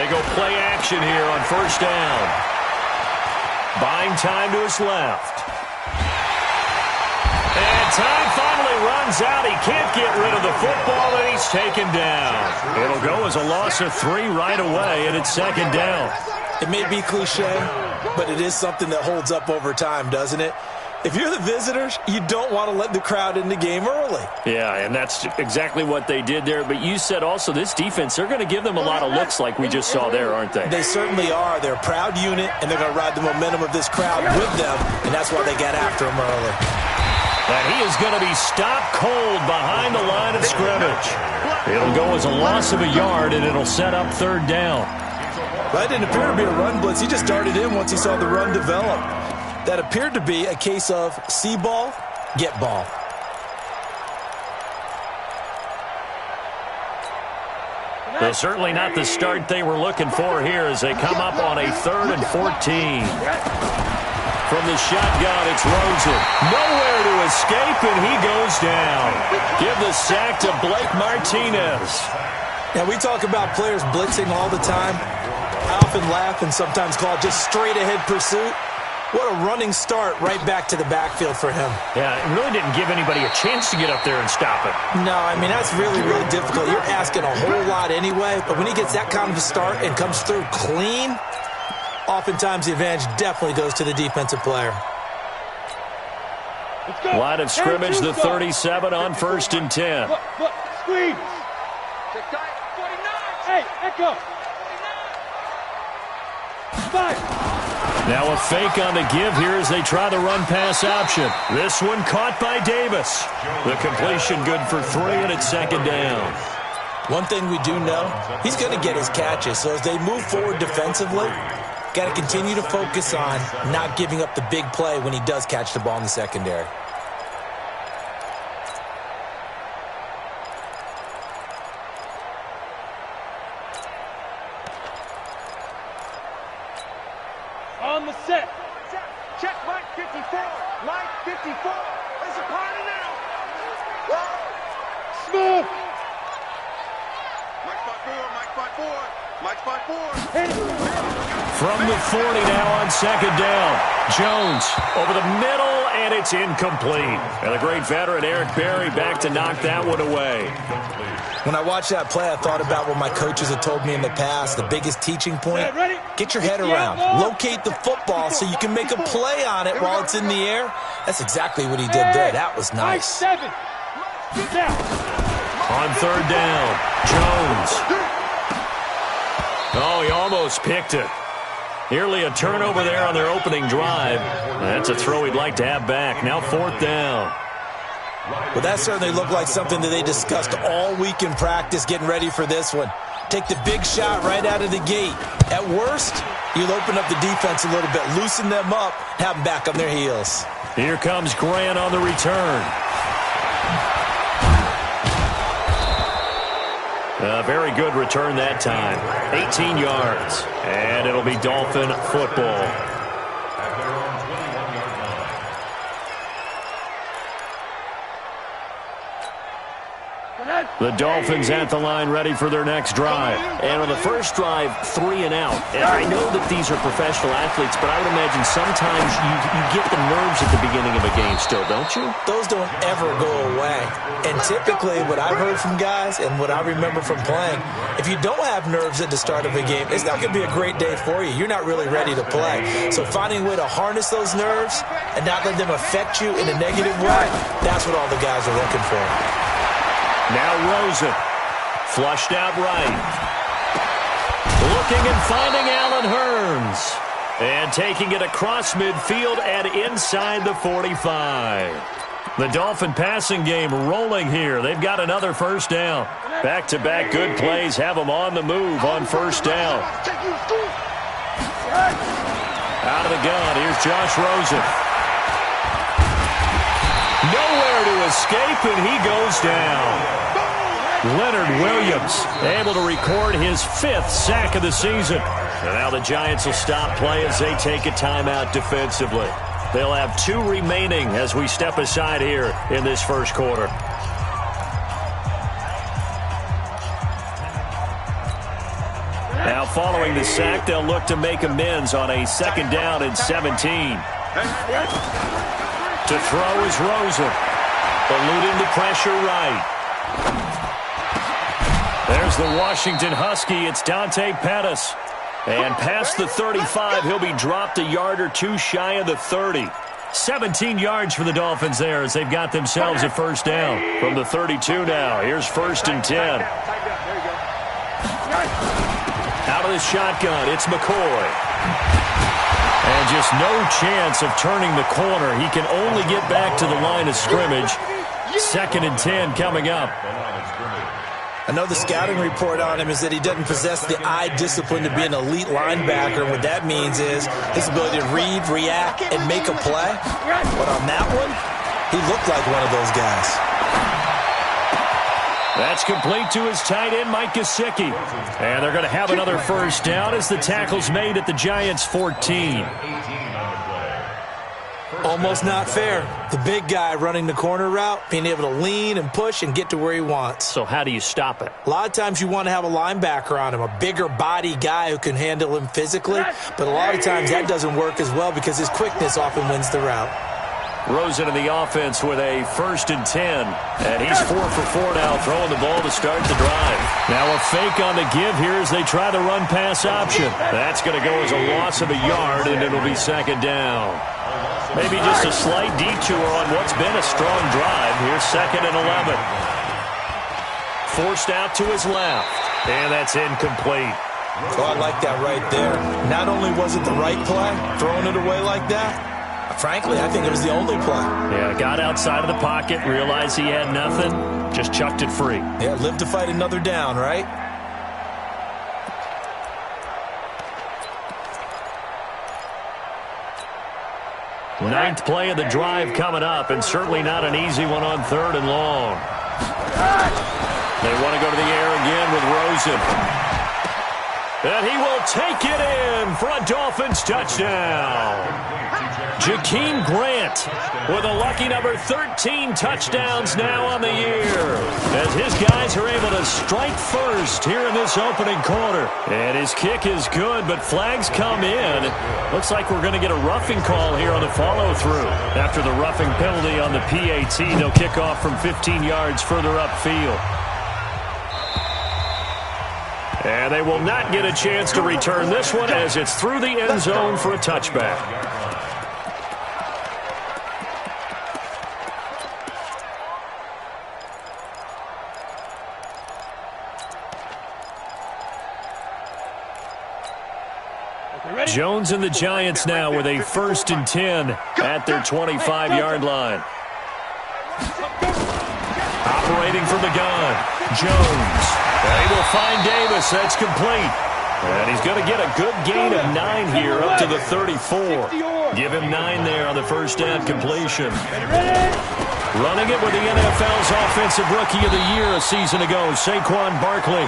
They go play action here on first down. Buying time to his left. And time finally runs out. He can't get rid of the football, and he's taken down. It'll go as a loss of 3 right away, and it's second down. It may be cliche, but it is something that holds up over time, doesn't it? If you're the visitors, you don't want to let the crowd in the game early. Yeah, and that's exactly what they did there. But you said also this defense, they're going to give them a lot of looks like we just saw there, aren't they? They certainly are. They're a proud unit, and they're going to ride the momentum of this crowd with them, and that's why they got after them early. And he is going to be stopped cold behind the line of scrimmage. It'll go as a loss of a yard, and it'll set up third down. That didn't appear to be a run blitz. He just darted in once he saw the run develop. That appeared to be a case of see ball, get ball. Well, certainly not the start they were looking for here as they come up on a 3rd and 14. From the shotgun, it's Rosen. Nowhere to escape, and he goes down. Give the sack to Blake Martinez. Now, we talk about players blitzing all the time. I often laugh and sometimes call it just straight-ahead pursuit. What a running start right back to the backfield for him. Yeah, it really didn't give anybody a chance to get up there and stop it. No, I mean, that's really, really difficult. You're asking a whole lot anyway, but when he gets that kind of a start and comes through clean, oftentimes the advantage definitely goes to the defensive player. Line of scrimmage, the 37 on 1st and 10. Look, squeeze. Hey, echo. 5. Now a fake on the give here as they try the run-pass option. This one caught by Davis. The completion good for 3, and it's second down. One thing we do know, he's going to get his catches. So as they move forward defensively, got to continue to focus on not giving up the big play when he does catch the ball in the secondary. On the set. Check Mike 54. Mike 54. There's a party now. Smooth. Mike 54. Mike 54. Mike 54. Hit it. From the 40 now on second down. Jones over the middle, and it's incomplete. And the great veteran Eric Berry back to knock that one away. When I watched that play, I thought about what my coaches had told me in the past. The biggest teaching point, get your head around. Locate the football so you can make a play on it while it's in the air. That's exactly what he did there. That was nice. 7. Down. On third down, Jones. Oh, he almost picked it. Nearly a turnover there on their opening drive. That's a throw he'd like to have back. Now 4th down. Well, that certainly looked like something that they discussed all week in practice getting ready for this one. Take the big shot right out of the gate. At worst, you'll open up the defense a little bit, loosen them up, have them back on their heels. Here comes Grant on the return. A very good return that time. 18 yards. And it'll be Dolphin football. The Dolphins at the line ready for their next drive. And on the first drive, 3 and out. And I know that these are professional athletes, but I would imagine sometimes you get the nerves at the beginning of a game still, don't you? Those don't ever go away. And typically what I've heard from guys and what I remember from playing, if you don't have nerves at the start of a game, it's not going to be a great day for you. You're not really ready to play. So finding a way to harness those nerves and not let them affect you in a negative way, that's what all the guys are looking for. Now Rosen, flushed out right. Looking and finding Allen Hurns. And taking it across midfield and inside the 45. The Dolphin passing game rolling here. They've got another first down. Back-to-back good plays have them on the move on first down. Out of the gun, here's Josh Rosen. Nowhere to escape, and he goes down. Leonard Williams able to record his 5th sack of the season. And now the Giants will stop play as they take a timeout defensively. They'll have 2 remaining as we step aside here in this first quarter. Now following the sack, they'll look to make amends on a 2nd down and 17. To throw is Rosen. Eluding the pressure right. There's the Washington Husky. It's Dante Pettis. And past the 35, he'll be dropped a yard or two shy of the 30. 17 yards for the Dolphins there as they've got themselves a 1st down. From the 32 now, here's 1st and 10. Out of the shotgun, it's McCoy. And just no chance of turning the corner. He can only get back to the line of scrimmage. 2nd and 10 coming up. I know the scouting report on him is that he doesn't possess the eye discipline to be an elite linebacker. What that means is his ability to read, react, and make a play. But on that one, he looked like one of those guys. That's complete to his tight end, Mike Gesicki. And they're going to have another 1st down as the tackle's made at the Giants' 14. Almost not fair. The big guy running the corner route, being able to lean and push and get to where he wants. So how do you stop it? A lot of times you want to have a linebacker on him, a bigger body guy who can handle him physically. But a lot of times that doesn't work as well because his quickness often wins the route. Rosen in the offense with a 1st and 10. And he's 4 for 4 now, throwing the ball to start the drive. Now a fake on the give here as they try the run-pass option. That's going to go as a loss of a yard, and it'll be 2nd down. Maybe just a slight detour on what's been a strong drive. Here's 2nd and 11. Forced out to his left. And that's incomplete. Oh, I like that right there. Not only was it the right play, throwing it away like that, frankly, I think it was the only play. Yeah, got outside of the pocket, realized he had nothing, just chucked it free. Yeah, live to fight another down, right? Ninth play of the drive coming up, and certainly not an easy one on 3rd and long. They want to go to the air again with Rosen. And he will take it in for a Dolphins touchdown. Jakeem Grant with a lucky number 13 touchdowns now on the year, as his guys are able to strike first here in this opening quarter. And his kick is good, but flags come in. Looks like we're going to get a roughing call here on the follow-through. After the roughing penalty on the PAT, they'll kick off from 15 yards further upfield. And they will not get a chance to return this one as it's through the end zone for a touchback. Jones and the Giants now with a 1st and 10 at their 25-yard line. Operating from the gun, Jones. And he will find Davis. That's complete. And he's going to get a good gain of 9 here up to the 34. Give him 9 there on the 1st down completion. Running it with the NFL's Offensive Rookie of the Year a season ago, Saquon Barkley.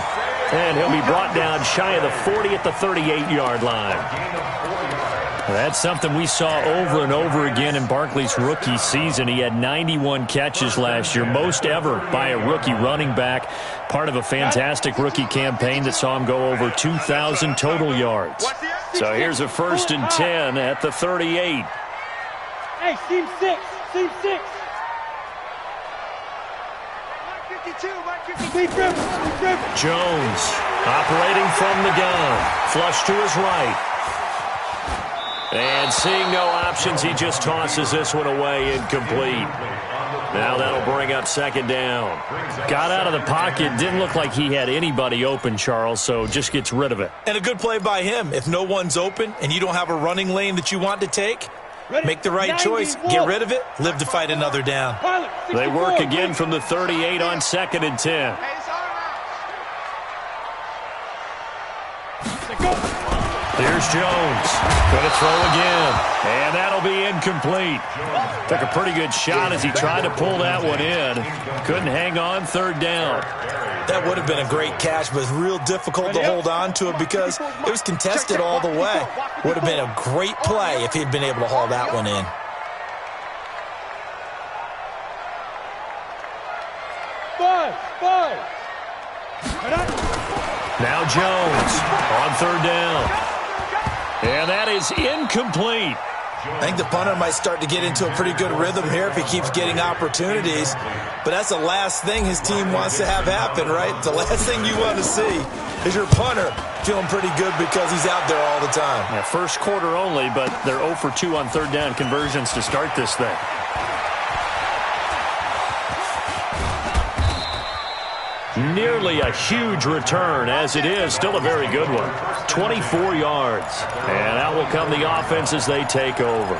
And he'll be brought down shy of the 40 at the 38-yard line. That's something we saw over and over again in Barkley's rookie season. He had 91 catches last year, most ever by a rookie running back. Part of a fantastic rookie campaign that saw him go over 2,000 total yards. So here's a 1st and 10 at the 38. Hey, seam 6, seam 6. Jones operating from the gun. Flush to his right. And seeing no options, he just tosses this one away, incomplete. Now that'll bring up 2nd down. Got out of the pocket. Didn't look like he had anybody open, Charles, so just gets rid of it. And a good play by him. If no one's open and you don't have a running lane that you want to take, make the right choice. Get rid of it. Live to fight another down. They work again from the 38 on 2nd and 10. Here's Jones. Going to throw again. And that'll be incomplete. Took a pretty good shot as he tried to pull that one in. Couldn't hang on 3rd down. That would have been a great catch, but it's real difficult to hold on to it because it was contested all the way. Would have been a great play if he'd been able to haul that one in. Five. Now Jones on third down. And that is incomplete. I think the punter might start to get into a pretty good rhythm here if he keeps getting opportunities. But that's the last thing his team wants to have happen, right? The last thing you want to see is your punter feeling pretty good because he's out there all the time. Yeah, first quarter only, but they're 0 for 2 on third down conversions to start this thing. Nearly a huge return, as it is still a very good one. 24 yards. And out will come the offense as they take over.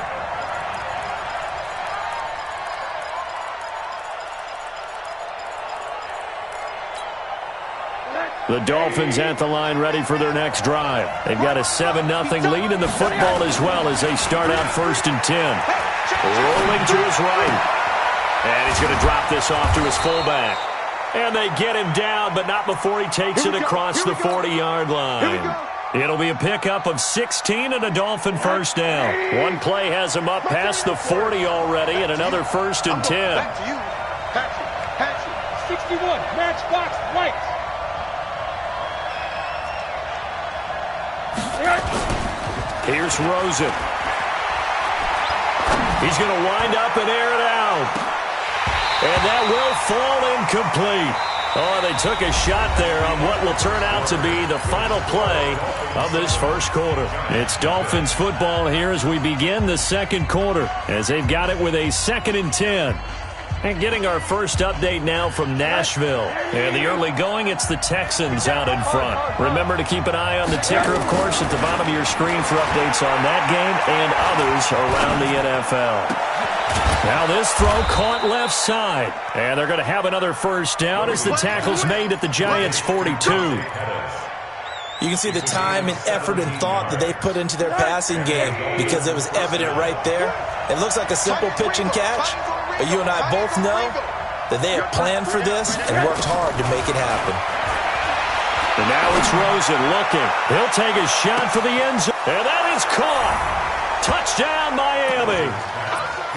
The Dolphins at the line ready for their next drive. They've got a 7-0 lead in the football as well as they start out 1st and 10. Rolling to his right. And he's going to drop this off to his fullback. And they get him down, but not before he takes it across the 40-yard line. It'll be a pickup of 16 and a Dolphin first down. One play has him up past the 40 already and another 1st and 10. Back to you. Patchy. 61, matchbox, right. Here's Rosen. He's going to wind up and air it out. And that will fall incomplete. Oh, they took a shot there on what will turn out to be the final play of this first quarter. It's Dolphins football here as we begin the second quarter, as they've got it with a 2nd and 10. And getting our first update now from Nashville. And the early going, it's the Texans out in front. Remember to keep an eye on the ticker, of course, at the bottom of your screen for updates on that game and others around the NFL. Now this throw caught left side. And they're going to have another first down as the tackle's made at the Giants' 42. You can see the time and effort and thought that they put into their passing game because it was evident right there. It looks like a simple pitch and catch, but you and I both know that they have planned for this and worked hard to make it happen. And now it's Rosen looking. He'll take a shot for the end zone. And that is caught. Touchdown, Miami.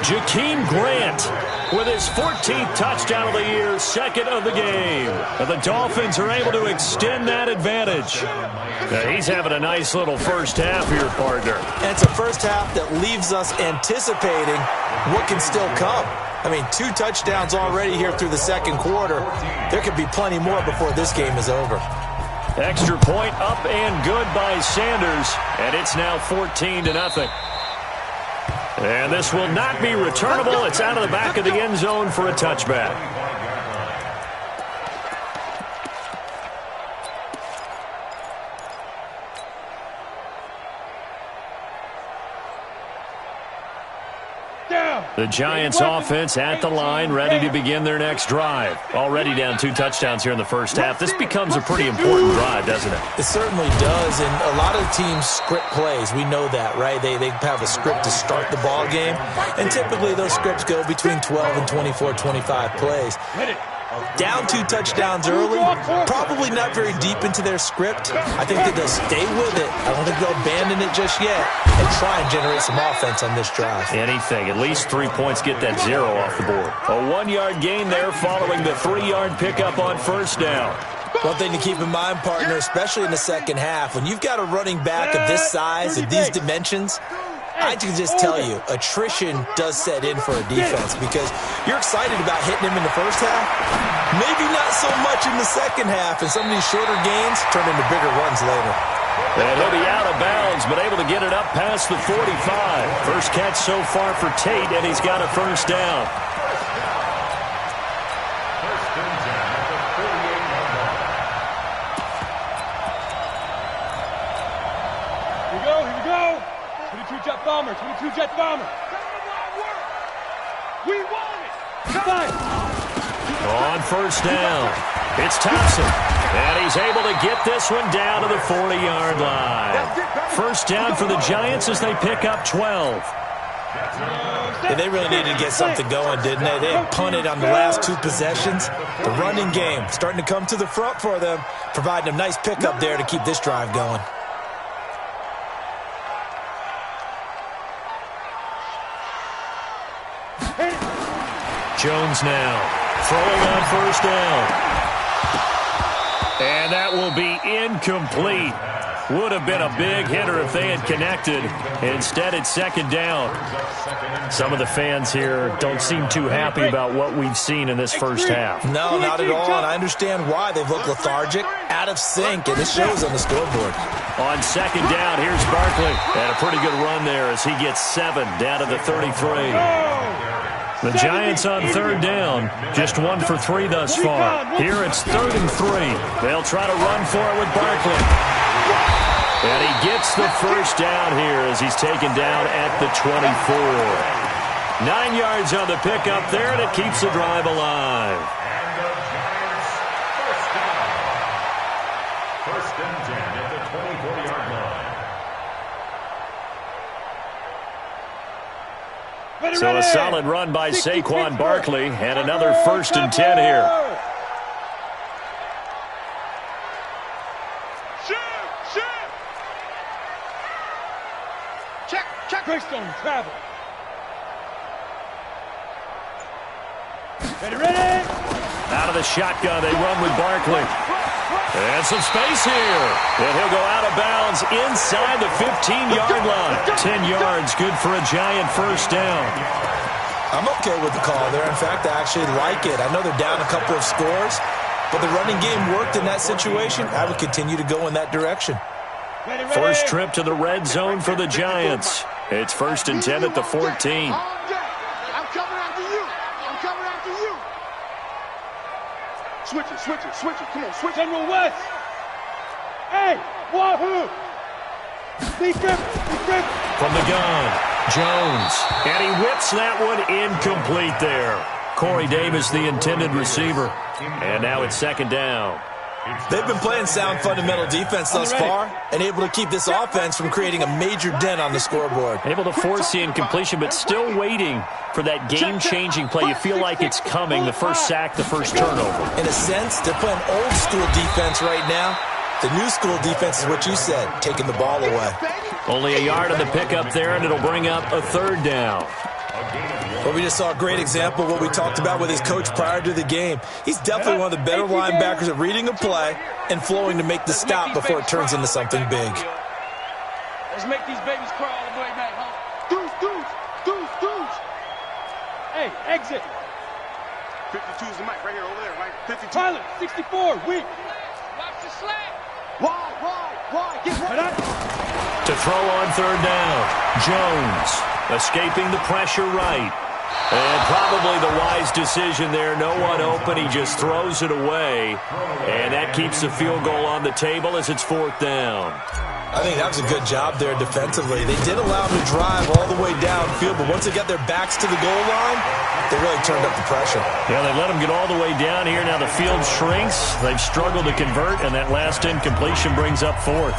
Jakeem Grant with his 14th touchdown of the year, 2nd of the game. And the Dolphins are able to extend that advantage. Now, he's having a nice little first half here, partner. And it's a first half that leaves us anticipating what can still come. I mean, 2 touchdowns already here through the second quarter. There could be plenty more before this game is over. Extra point up and good by Sanders. And it's now 14-0. And this will not be returnable. It's out of the back of the end zone for a touchback. The Giants offense at the line, ready to begin their next drive. Already down 2 touchdowns here in the first half. This becomes a pretty important drive, doesn't it? It certainly does, and a lot of teams script plays. We know that, right? They have a script to start the ball game, and typically those scripts go between 12 and 24, 25 plays. Down 2 touchdowns early, probably not very deep into their script. I think that they'll stay with it. I don't think they'll abandon it just yet and try and generate some offense on this drive. Anything. At least 3 points, get that 0 off the board. A 1-yard gain there following the 3-yard pickup on first down. One thing to keep in mind, partner, especially in the second half, when you've got a running back of this size, of these dimensions, I can just tell you, attrition does set in for a defense because you're excited about hitting him in the first half. Maybe not so much in the second half, and some of these shorter gains turn into bigger runs later. And he'll be out of bounds, but able to get it up past the 45. First catch so far for Tate, and he's got a first down. Here we go. 22-jet bomber, 22-jet bomber. We want it. On first down, it's Thompson. And he's able to get this one down to the 40-yard line. First down for the Giants as they pick up 12. Yeah, they really needed to get something going, didn't they? They had punted on the last 2 possessions. The running game starting to come to the front for them, providing a nice pickup there to keep this drive going. Jones now throwing on first down. And that will be incomplete. Would have been a big hitter if they had connected. Instead, it's second down. Some of the fans here don't seem too happy about what we've seen in this first half. No, not at all, and I understand why. They've looked lethargic, out of sync, and it shows on the scoreboard. On second down, here's Barkley. Had a pretty good run there as he gets 7 down to the 33. The Giants on third down, just 1 for 3 thus far. Here it's 3rd and 3. They'll try to run for it with Barkley. And he gets the first down here as he's taken down at the 24. 9 yards on the pickup there, and it keeps the drive alive. First and 10 at the 24-yard line. So a solid run by Saquon Barkley, and another 1st and 10 here. Greystone, travel. Ready. Out of the shotgun, they run with Barkley. And some space here. And he'll go out of bounds inside the 15-yard line. 10 yards, good for a Giant first down. I'm okay with the call there. In fact, I actually like it. I know they're down a couple of scores, but the running game worked in that situation. I would continue to go in that direction. First trip to the red zone for the Giants. It's 1st and 10 at the 14. I'm coming after you. I'm coming after you. Switch it. Come on, switch it. General West. Hey, Wahoo. Defense. From the gun, Jones. And he whips that one incomplete there. Corey Davis, the intended receiver. And now it's 2nd down. They've been playing sound fundamental defense thus far and able to keep this offense from creating a major dent on the scoreboard. Able to force the incompletion, but still waiting for that game-changing play. You feel like it's coming, the first sack, the first turnover. In a sense, they're playing old-school defense right now. The new-school defense is what you said, taking the ball away. Only a yard on the pickup there, and it'll bring up a 3rd down. Well, we just saw a great example of what we talked about with his coach prior to the game. He's definitely one of the better linebackers at reading a play and flowing to make the stop before it turns into something big. Let's make these babies crawl all the way back home. Deuce. Hey, exit. 52's the mic right here, over there, right? 52. Pilot, 64, weak. Watch the slap. Why? Get right. To throw on 3rd down, Jones escaping the pressure right. And probably the wise decision there. No one open. He just throws it away. And that keeps the field goal on the table as it's 4th down. I think that was a good job there defensively. They did allow him to drive all the way downfield, but once they got their backs to the goal line, they really turned up the pressure. Yeah, they let him get all the way down here. Now the field shrinks. They've struggled to convert, and that last incompletion brings up 4th.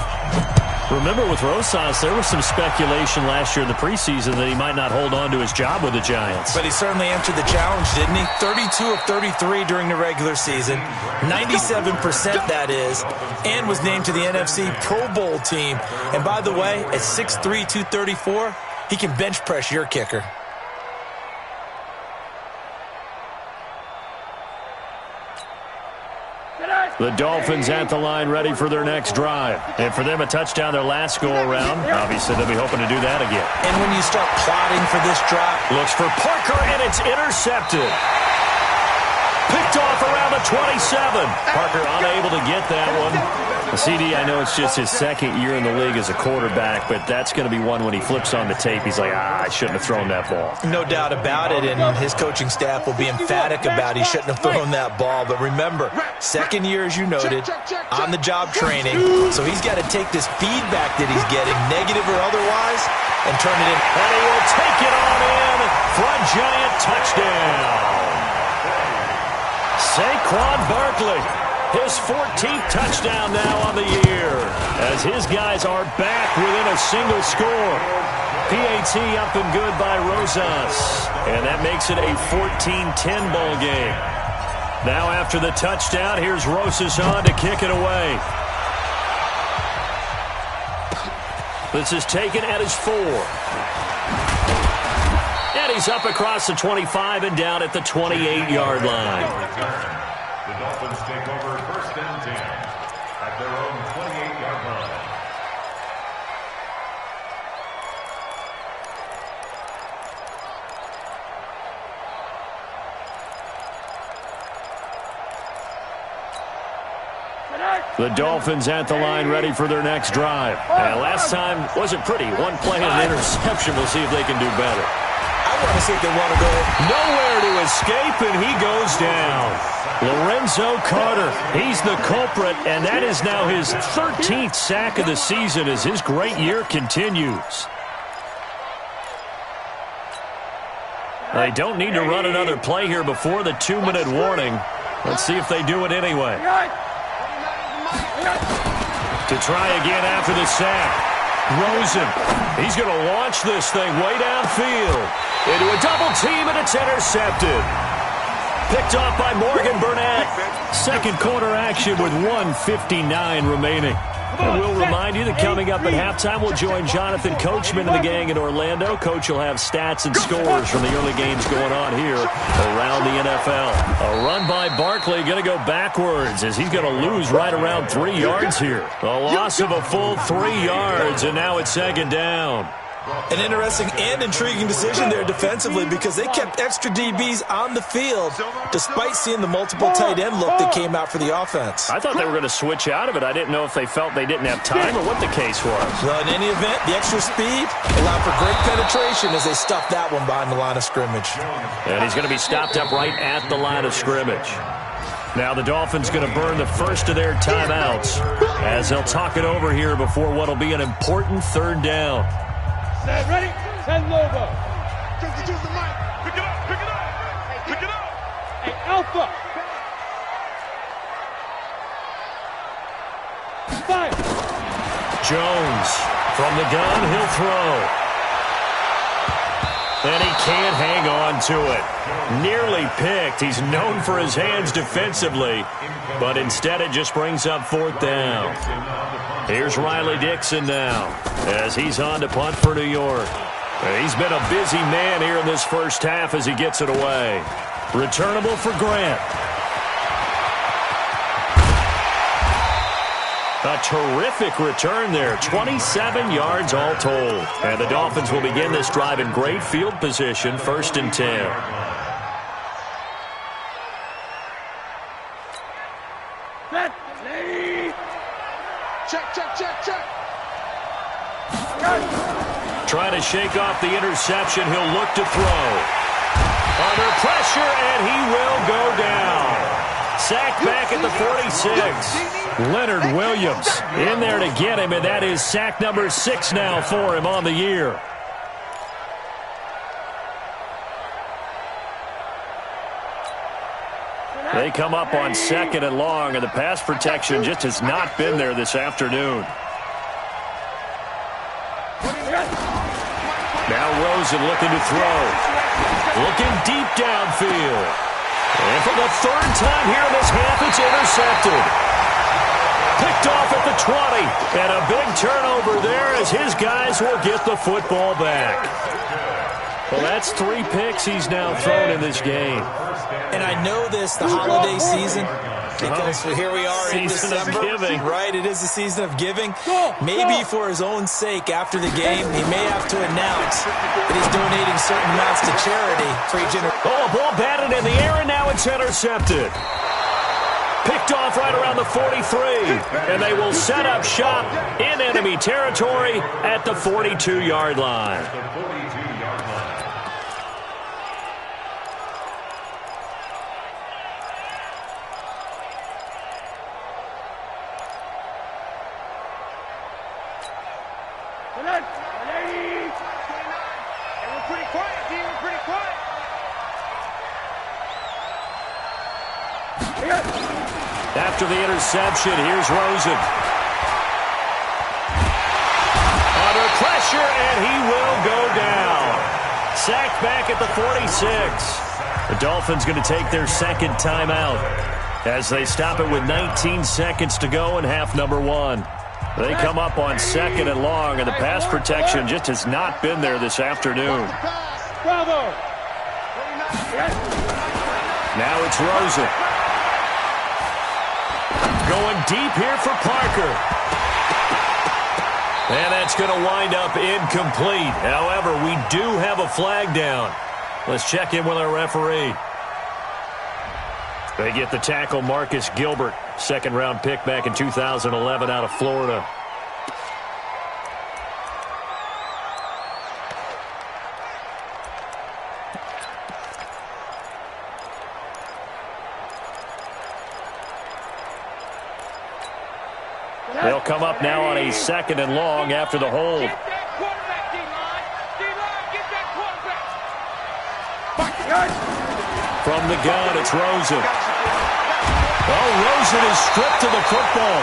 Remember, with Rosas, there was some speculation last year in the preseason that he might not hold on to his job with the Giants. But he certainly answered the challenge, didn't he? 32 of 33 during the regular season, 97% that is, and was named to the NFC Pro Bowl team. And by the way, at 6'3", 234, he can bench press your kicker. The Dolphins at the line ready for their next drive. And for them, a touchdown their last go-around. Obviously, they'll be hoping to do that again. And when you start plotting for this drive, looks for Parker, and it's intercepted. Picked off around the 27. Parker unable to get that one. The CD, I know it's just his 2nd year in the league as a quarterback, but that's going to be one when he flips on the tape. He's like, I shouldn't have thrown that ball. No doubt about it, and his coaching staff will be emphatic about he shouldn't have thrown that ball. But remember, 2nd year, as you noted, on-the-job training, so he's got to take this feedback that he's getting, negative or otherwise, and turn it in. And he will take it on in for a Giant touchdown. Saquon Barkley, his 14th touchdown now on the year, as his guys are back within a single score. PAT up and good by Rosas, and that makes it a 14-10 ball game. Now after the touchdown, here's Rosas on to kick it away. This is taken at his 4. And he's up across the 25 and down at the 28-yard line. The Dolphins take over 1st and 10. The Dolphins at the line ready for their next drive. And last time wasn't pretty. One play and an interception. We'll see if they can do better. I want to see if they want to go. Nowhere to escape, and he goes down. Lorenzo Carter, he's the culprit, and that is now his 13th sack of the season as his great year continues. They don't need to run another play here before the 2-minute warning. Let's see if they do it anyway. To try again after the sack. Rosen, he's going to launch this thing way downfield. Into a double team, and it's intercepted. Picked off by Morgan Burnett. Second quarter action with 1:59 remaining. And we'll remind you that coming up at halftime, we'll join Jonathan Coachman and the gang in Orlando. Coach will have stats and scores from the early games going on here around the NFL. A run by Barkley going to go backwards as he's going to lose right around 3 yards here. A loss of a full 3 yards, and now it's second down. An interesting and intriguing decision there defensively because they kept extra DBs on the field despite seeing the multiple tight end look that came out for the offense. I thought they were going to switch out of it. I didn't know if they felt they didn't have time or what the case was. Well, in any event, the extra speed allowed for great penetration as they stuffed that one behind the line of scrimmage. And he's going to be stopped up right at the line of scrimmage. Now the Dolphins going to burn the first of their timeouts as they'll talk it over here before what will be an important third down. Set, ready? Send Lobo. Just the mic. Pick it up, pick it up. Pick it up. Hey, Alpha. Fire. Jones from the gun, he'll throw. And he can't hang on to it. Nearly picked. He's known for his hands defensively, but instead it just brings up fourth down. Here's Riley Dixon now as he's on to punt for New York. He's been a busy man here in this first half as he gets it away. Returnable for Grant. A terrific return there. 27 yards all told. And the Dolphins will begin this drive in great field position, 1st and 10. Check. Trying to shake off the interception. He'll look to throw. Under pressure, and he will go down. Sacked back at the 46. Leonard Williams in there to get him, and that is sack number 6 now for him on the year. They come up on 2nd and long, and the pass protection just has not been there this afternoon. Now Rosen looking to throw. Looking deep downfield. And for the 3rd time here in this half, it's intercepted. Picked off at the 20. And a big turnover there as his guys will get the football back. Well, that's 3 picks he's now thrown in this game. And I know this, the holiday season, because here we are in December. Season of giving. Right, it is the season of giving. Maybe for his own sake after the game, he may have to announce that he's donating certain amounts to charity for each Oh, a ball batted in the air, and now it's intercepted. Picked off right around the 43. And they will set up shop in enemy territory at the 42-yard line. After the interception, here's Rosen. Under pressure, and he will go down. Sacked back at the 46. The Dolphins going to take their 2nd timeout as they stop it with 19 seconds to go in half number 1. They come up on 2nd and long, and the pass protection just has not been there this afternoon. Bravo. Now it's Rosen. Going deep here for Parker. And that's going to wind up incomplete. However, we do have a flag down. Let's check in with our referee. They get the tackle, Marcus Gilbert. Second-round pick back in 2011 out of Florida. They'll come up now on a 2nd and long after the hold. Get that quarterback, D-line. D-line, get that quarterback. From the gun, it's Rosen. Oh, Rosen is stripped to the football.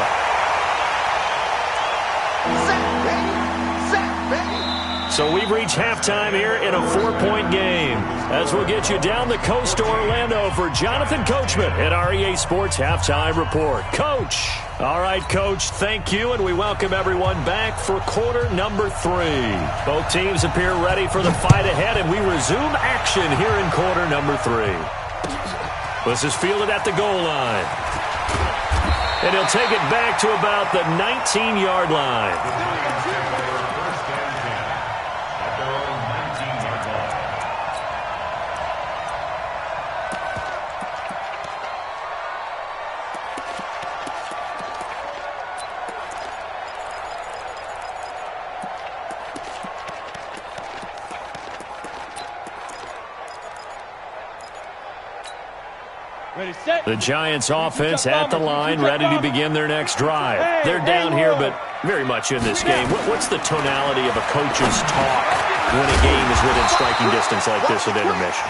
So we've reached halftime here in a 4-point game. As we'll get you down the coast to Orlando for Jonathan Coachman at our EA Sports Halftime Report. Coach. All right, Coach, thank you, and we welcome everyone back for quarter number 3. Both teams appear ready for the fight ahead, and we resume action here in quarter number 3. This is fielded at the goal line. And he'll take it back to about the 19-yard line. Ready, set. The Giants offense at the line, ready to begin their next drive. They're down here, but very much in this game. What's the tonality of a coach's talk when a game is within striking distance like this at intermission?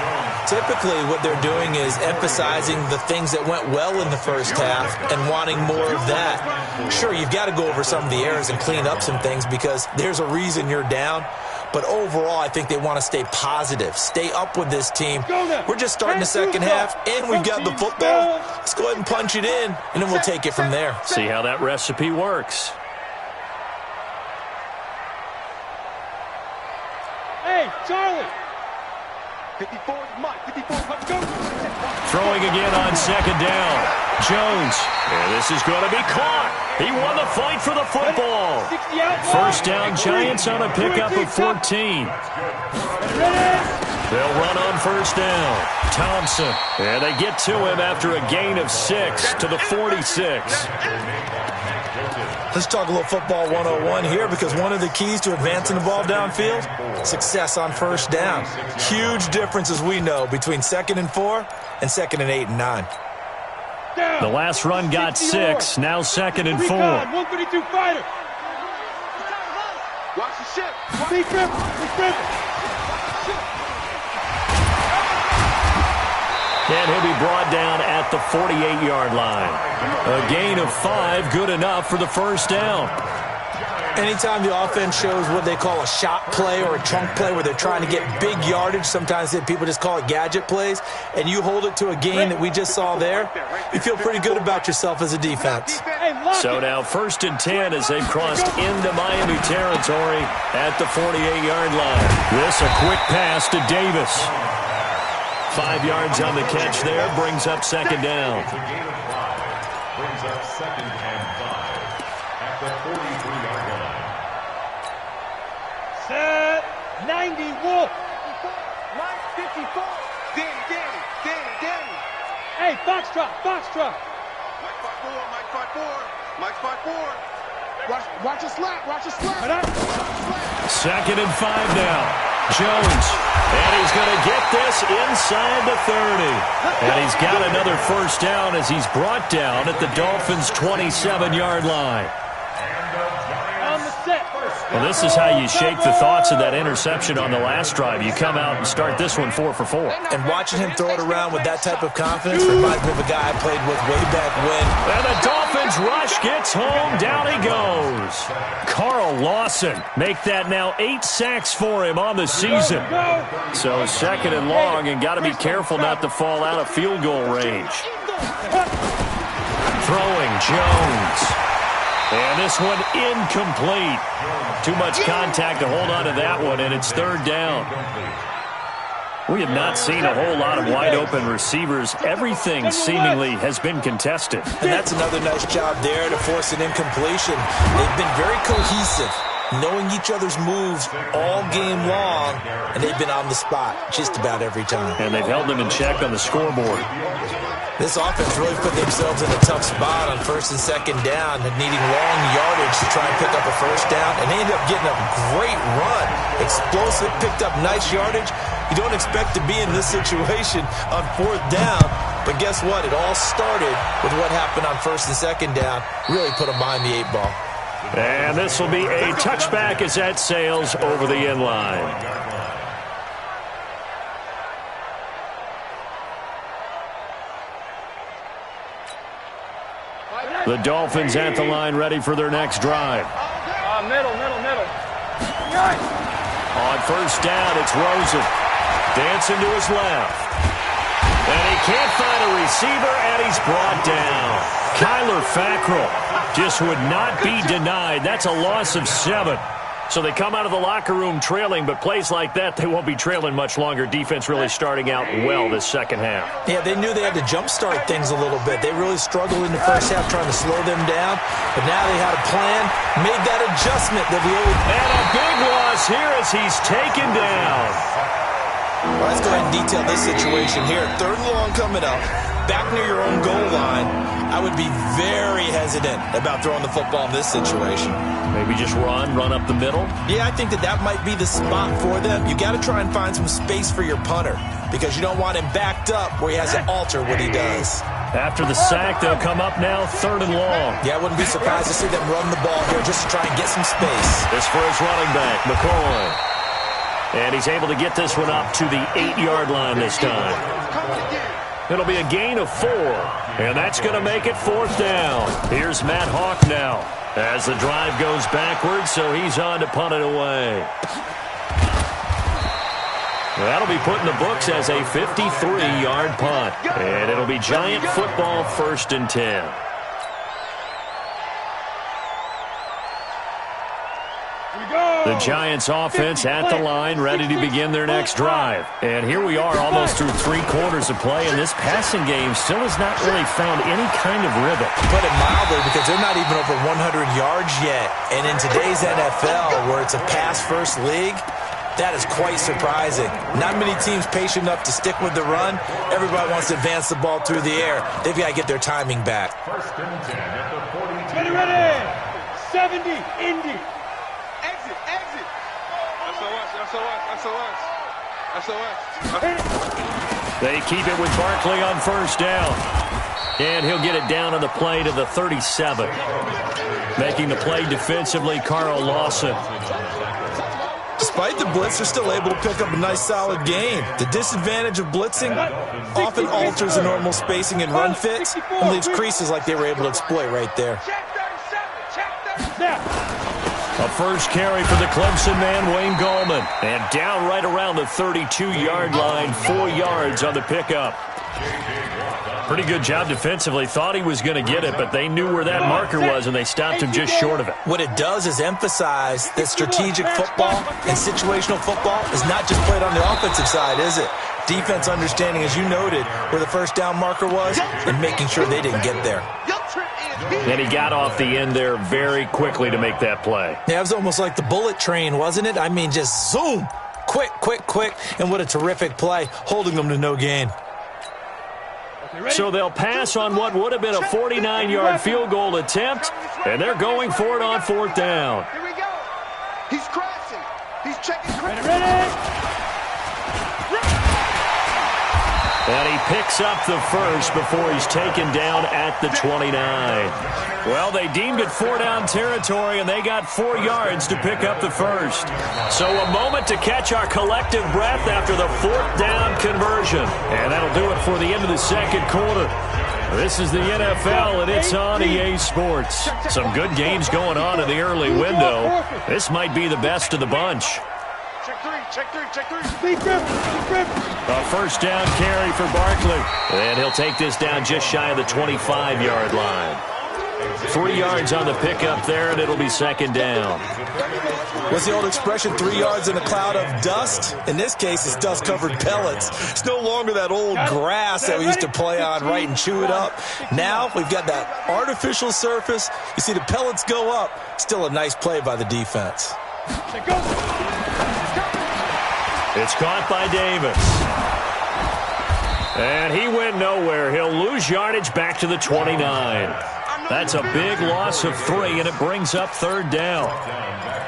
Typically, what they're doing is emphasizing the things that went well in the first half and wanting more of that. Sure, you've got to go over some of the errors and clean up some things because there's a reason you're down. But overall, I think they want to stay positive, stay up with this team. We're just starting the second half, and we've got the football. Let's go ahead and punch it in, and then we'll take it from there. See how that recipe works. Hey, Charlie. 54 is Mike. 54, let's go. Throwing again on 2nd down. Jones. And this is going to be caught. He won the fight for the football. First down, Giants on a pickup of 14. They'll run on first down. Thompson. And they get to him after a gain of 6 to the 46. Let's talk a little football 101 here because one of the keys to advancing the ball downfield, success on first down. Huge difference, as we know, between 2nd and 4 and 2nd and 8 and 9. The last run got 6, now 2nd and 4. 132 fighter. Watch the ship. Be careful. And he'll be brought down at the 48-yard line. A gain of 5, good enough for the first down. Anytime the offense shows what they call a shot play or a chunk play where they're trying to get big yardage, sometimes people just call it gadget plays, and you hold it to a gain that we just saw there, you feel pretty good about yourself as a defense. So now 1st and 10 as they've crossed into Miami territory at the 48-yard line. This a quick pass to Davis. 5 yards on the catch there, brings up 2nd down. Brings up 2nd and 5 at the 43-yard line. Set. 90 Wolf. Mike 54. Danny. Hey, Foxtrot. Mike 54. Mike 54. Watch your slap. 2nd and 5 now. Jones, and he's going to get this inside the 30. And he's got another first down as he's brought down at the Dolphins' 27-yard line. On the set. Well, this is how you shake the thoughts of that interception on the last drive. You come out and start this one 4 for 4. And watching him throw it around with that type of confidence reminds me of a guy I played with way back when. And the Dolphins rush gets home. Down he goes. Carl Lawson make that now 8 sacks for him on the season. So 2nd and long, and got to be careful not to fall out of field goal range. Throwing Jones. And this one incomplete. Too much contact to hold on to that one, and it's 3rd down. We have not seen a whole lot of wide-open receivers. Everything seemingly has been contested. And that's another nice job there to force an incompletion. They've been very cohesive. knowing each other's moves all game long, and they've been on the spot just about every time. And they've held them in check on the scoreboard. This offense really put themselves in a tough spot on first and second down, needing long yardage to try and pick up a first down, and they ended up getting a great run. Explosive, picked up nice yardage. You don't expect to be in this situation on fourth down, but guess what? It all started with what happened on first and second down. Really put them behind the 8 ball. And this will be a touchback as that sails over the end line. The Dolphins at the line, ready for their next drive. Middle. On first down, it's Rosen. Dancing to his left. And he can't find a receiver, and he's brought down. Kyler Fackrell just would not be denied. That's a loss of 7. So they come out of the locker room trailing, but plays like that, they won't be trailing much longer. Defense really starting out well this second half. Yeah, they knew they had to jumpstart things a little bit. They really struggled in the first half trying to slow them down, but now they had a plan, made that adjustment that we always... And a big loss here as he's taken down. Well, let's go ahead and detail this situation here. Third and long coming up, back near your own goal line. I would be very hesitant about throwing the football in this situation. Maybe just run up the middle? Yeah, I think that might be the spot for them. You got to try and find some space for your punter because you don't want him backed up where he has to alter what he does. After the sack, they'll come up now third and long. Yeah, I wouldn't be surprised to see them run the ball here just to try and get some space. This for his running back, McCoy. And he's able to get this one up to the 8-yard line this time. It'll be a gain of 4, and that's going to make it fourth down. Here's Matt Hawk now as the drive goes backwards, so he's on to punt it away. That'll be put in the books as a 53-yard punt, and it'll be Giant football, 1st and 10. The Giants offense at the line, ready to begin their next drive. And here we are almost through 3 quarters of play, and this passing game still has not really found any kind of rhythm. Put it mildly, because they're not even over 100 yards yet. And in today's NFL, where it's a pass-first league, that is quite surprising. Not many teams patient enough to stick with the run. Everybody wants to advance the ball through the air. They've got to get their timing back. 1st and 10 at the 42. Ready. 70, Indy. Exit. SOS. They keep it with Barkley on first down. And he'll get it down on the play to the 37. Making the play defensively, Carl Lawson. Despite the blitz, they're still able to pick up a nice, solid game. The disadvantage of blitzing often alters the normal spacing and run fits and leaves creases like they were able to exploit right there. A first carry for the Clemson man, Wayne Gallman. And down right around the 32-yard line, 4 yards on the pickup. Pretty good job defensively. Thought he was going to get it, but they knew where that marker was, and they stopped him just short of it. What it does is emphasize that strategic football and situational football is not just played on the offensive side, is it? Defense understanding, as you noted, where the first down marker was and making sure they didn't get there. And he got off the end there very quickly to make that play. Yeah, it was almost like the bullet train, wasn't it? I mean, just zoom, quick, and what a terrific play, holding them to no gain. So they'll pass on what would have been a 49-yard field goal attempt, and they're going for it on fourth down. Here we go. He's crossing. He's checking. Ready. And he picks up the first before he's taken down at the 29. Well, they deemed it 4-down territory, and they got 4 yards to pick up the first. So a moment to catch our collective breath after the 4th down conversion. And that'll do it for the end of the second quarter. This is the NFL, and it's on EA Sports. Some good games going on in the early window. This might be the best of the bunch. Check three. Big grip. A first down carry for Barkley. And he'll take this down just shy of the 25-yard line. 3 yards on the pickup there, and it'll be second down. What's the old expression, 3 yards in a cloud of dust? In this case, it's dust-covered pellets. It's no longer that old grass that we used to play on, right, and chew it up. Now we've got that artificial surface. You see the pellets go up. Still a nice play by the defense. It's caught by Davis. And he went nowhere. He'll lose yardage back to the 29. That's a big loss of 3, and it brings up 3rd down.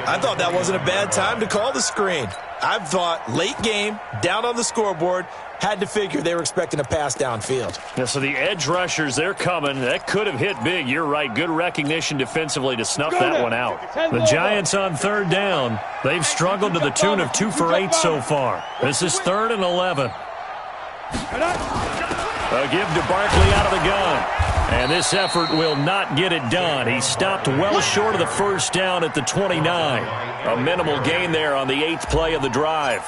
I thought that wasn't a bad time to call the screen. I thought late game, down on the scoreboard, had to figure they were expecting a pass downfield. Yeah, so the edge rushers, they're coming. That could have hit big. You're right. Good recognition defensively to snuff that one out. The Giants on 3rd down. They've struggled to the tune of 2 for 8 so far. This is 3rd and 11. A give to Barkley out of the gun. And this effort will not get it done. He stopped well short of the 1st down at the 29. A minimal gain there on the 8th play of the drive.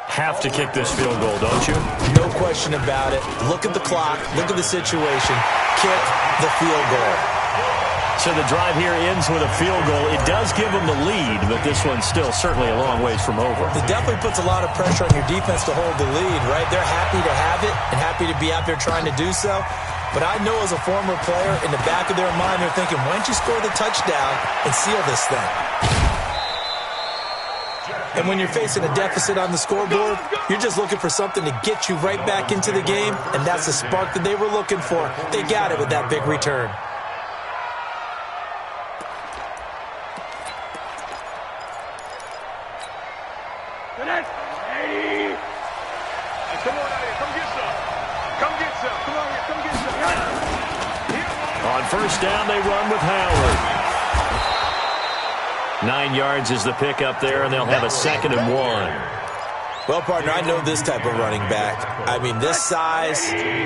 Have to kick this field goal, don't you? No question about it. Look at the clock. Look at the situation. Kick the field goal. So the drive here ends with a field goal. It does give them the lead, but this one's still certainly a long ways from over. It definitely puts a lot of pressure on your defense to hold the lead, right? They're happy to have it and happy to be out there trying to do so. But I know as a former player, in the back of their mind, they're thinking, why don't you score the touchdown and seal this thing? And when you're facing a deficit on the scoreboard, you're just looking for something to get you right back into the game, and that's the spark that they were looking for. They got it with that big return. Come on out here. Come get some. Come get some. Come on here. Come get some. On 1st down, they run with Howard. 9 yards is the pickup there, and they'll have a 2nd and 1. Well, partner, I know this type of running back. I mean, this size,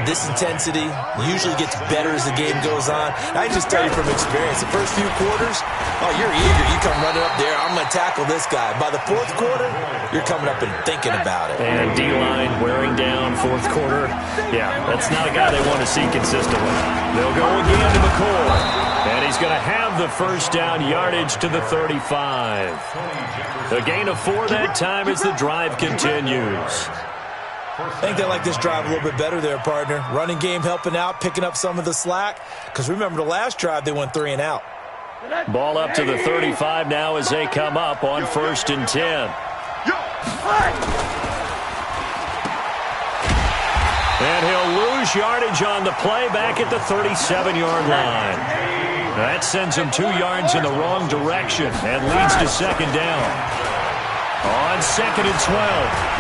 this intensity usually gets better as the game goes on. I can just tell you from experience, the first few quarters, oh, you're eager. You come running up there, I'm going to tackle this guy. By the 4th quarter, you're coming up and thinking about it. And D-line wearing down 4th quarter. Yeah, that's not a guy they want to see consistently. They'll go again to McCoy. And he's going to have the 1st down, yardage to the 35. The gain of 4 that time as the drive continues. I think they like this drive a little bit better there, partner. Running game helping out, picking up some of the slack. Because remember, the last drive, they went 3 and out. Ball up to the 35 now as they come up on 1st and 10. And he'll lose yardage on the play back at the 37-yard line. That sends him 2 yards in the wrong direction and leads to 2nd down. On 2nd and 12,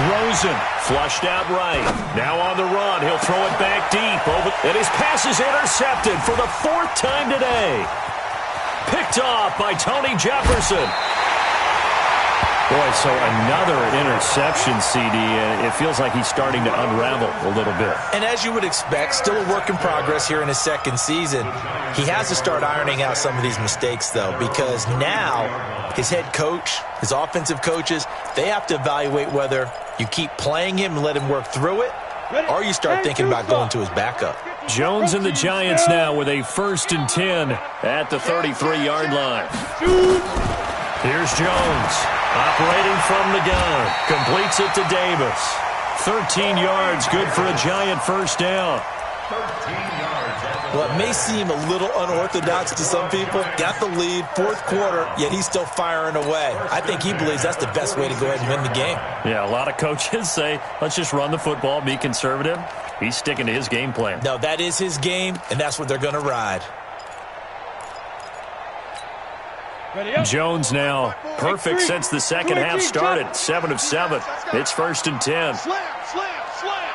Rosen flushed out right. Now on the run, he'll throw it back deep. And his pass is intercepted for the 4th time today. Picked off by Tony Jefferson. Boy, so another interception, CD, and it feels like he's starting to unravel a little bit. And as you would expect, still a work in progress here in his 2nd season. He has to start ironing out some of these mistakes, though, because now his head coach, his offensive coaches, they have to evaluate whether you keep playing him and let him work through it, or you start thinking about going to his backup. Jones and the Giants now with a 1st and 10 at the 33-yard line. Here's Jones. Operating from the gun. Completes it to Davis. 13 yards, good for a Giant 1st down. 13 yards. Well, it may seem a little unorthodox to some people. Got the lead, 4th quarter, yet he's still firing away. I think he believes that's the best way to go ahead and win the game. Yeah, a lot of coaches say, let's just run the football, be conservative. He's sticking to his game plan. No, that is his game, and that's what they're going to ride. Jones now perfect since the 2nd half started. 7 of 7. It's 1st and 10. Slam, slam, slam.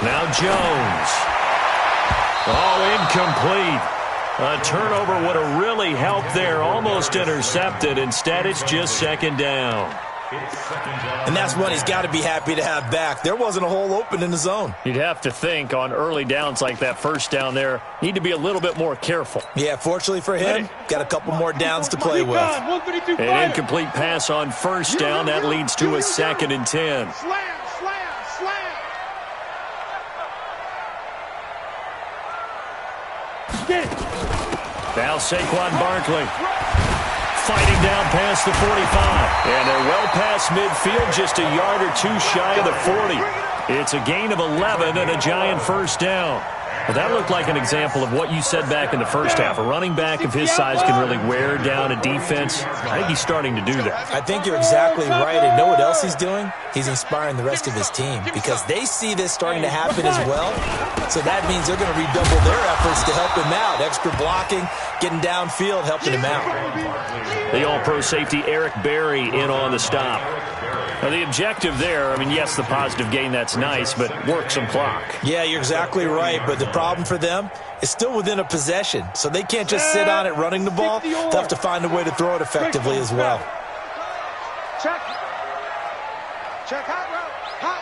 Now Jones. Oh, incomplete. A turnover would have really helped there. Almost intercepted. Instead, it's just 2nd down. And that's one he's got to be happy to have back. There wasn't a hole open in the zone. You'd have to think on early downs like that 1st down there, need to be a little bit more careful. Yeah, fortunately for him, got a couple more downs to play with. An incomplete pass on 1st down. That leads to a 2nd and 10. Slam, slam, slam. Get it. Now Saquon Barkley fighting down past the 45. And they're well past midfield, just a yard or two shy of the 40. It's a gain of 11 and a giant first down. Well, that looked like an example of what you said back in the first half. A running back of his size can really wear down a defense. I think he's starting to do that. I think you're exactly right. And know what else he's doing? He's inspiring the rest of his team because they see this starting to happen as well. So that means they're going to redouble their efforts to help him out. Extra blocking, getting downfield, helping him out. The all-pro safety Eric Berry in on the stop. Now, the objective there, I mean, yes, the positive gain, that's nice, but work some clock. Yeah, you're exactly right, but the problem for them is still within a possession, so they can't just sit on it running the ball. They'll have to find a way to throw it effectively as well. Check. Check hot route. Hot.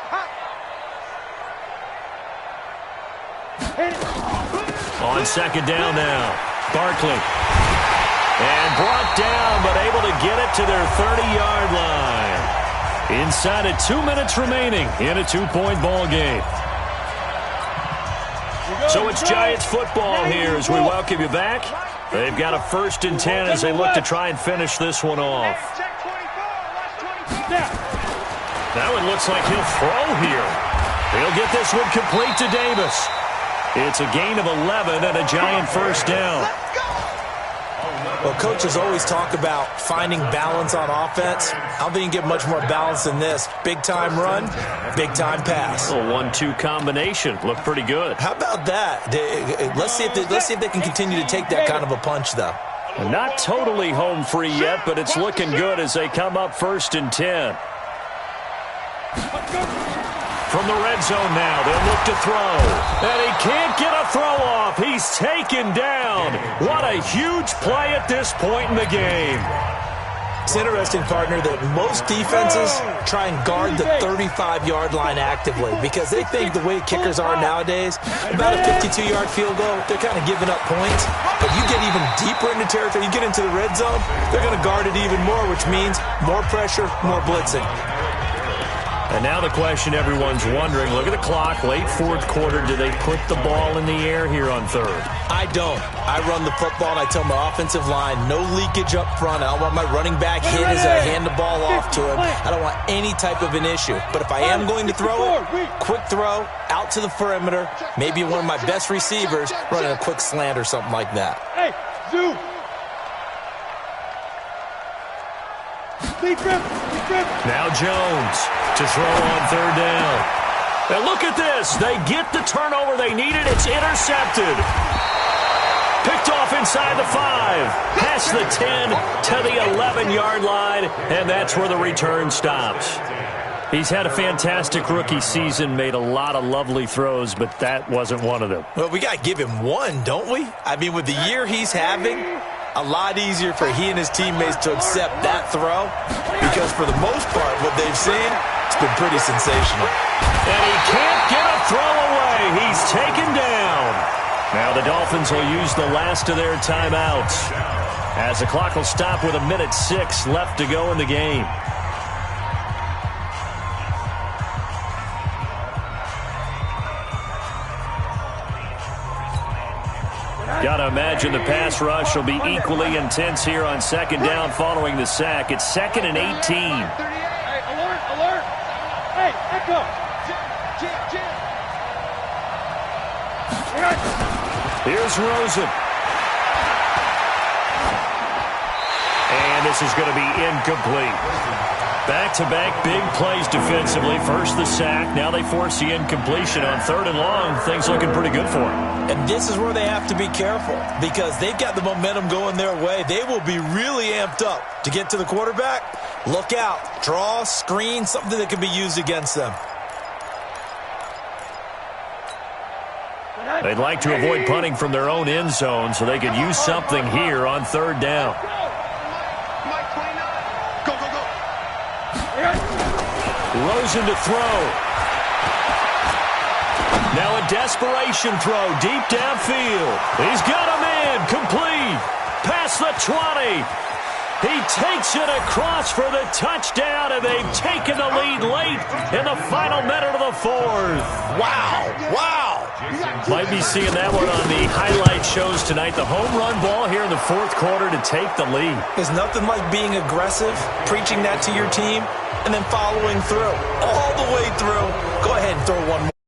On second down now, Barkley. And brought down, but able to get it to their 30-yard line. Inside of 2 minutes remaining in a 2-point ball game. So it's Giants football here as we welcome you back. They've got a 1st and 10 as they look to try and finish this one off. That one looks like he'll throw here. He'll get this one complete to Davis. It's a gain of 11 and a giant first down. Well, coaches always talk about finding balance on offense. I don't think you can get much more balance than this. Big-time run, big-time pass. A 1-2 combination. Looked pretty good. How about that? Let's see if they can continue to take that kind of a punch, though. Not totally home free yet, but it's looking good as they come up 1st and 10. From the red zone now, they'll look to throw. And he can't get a throw off. He's taken down. What a huge play at this point in the game. It's interesting, partner, that most defenses try and guard the 35-yard line actively because they think the way kickers are nowadays, about a 52-yard field goal, they're kind of giving up points. But you get even deeper into territory, you get into the red zone, they're going to guard it even more, which means more pressure, more blitzing. And now the question everyone's wondering, look at the clock, late 4th quarter, do they put the ball in the air here on 3rd? I don't. I run the football and I tell my offensive line, no leakage up front. I don't want my running back hit as I hand the ball off to him. I don't want any type of an issue. But if I am going to throw it, quick throw, out to the perimeter, maybe one of my best receivers running a quick slant or something like that. Hey, zoom. Now Jones to throw on 3rd down. And look at this. They get the turnover they needed. It's intercepted. Picked off inside the 5. Past the 10 to the 11-yard line. And that's where the return stops. He's had a fantastic rookie season, made a lot of lovely throws, but that wasn't one of them. Well, we got to give him one, don't we? I mean, with the year he's having, a lot easier for he and his teammates to accept that throw because for the most part, what they've seen, it's been pretty sensational. And he can't get a throw away. He's taken down. Now the Dolphins will use the last of their timeouts as the clock will stop with 1:06 left to go in the game. Got to imagine the pass rush will be equally intense here on 2nd down following the sack. It's 2nd and 18. Hey, alert, alert. Hey, echo. Here's Rosen. And this is going to be incomplete. Back-to-back big plays defensively. First the sack. Now they force the incompletion on 3rd and long. Things looking pretty good for them. And this is where they have to be careful because they've got the momentum going their way. They will be really amped up to get to the quarterback. Look out. Draw, screen, something that can be used against them. They'd like to avoid punting from their own end zone so they could use something here on 3rd down. Rosen to throw. Now a desperation throw deep downfield. He's got a man complete. Past the 20. He takes it across for the touchdown, and they've taken the lead late in the final minute of the 4th. Wow. Wow. Might be seeing that one on the highlight shows tonight. The home run ball here in the fourth quarter to take the lead. There's nothing like being aggressive, preaching that to your team, and then following through, all the way through. Go ahead and throw one more.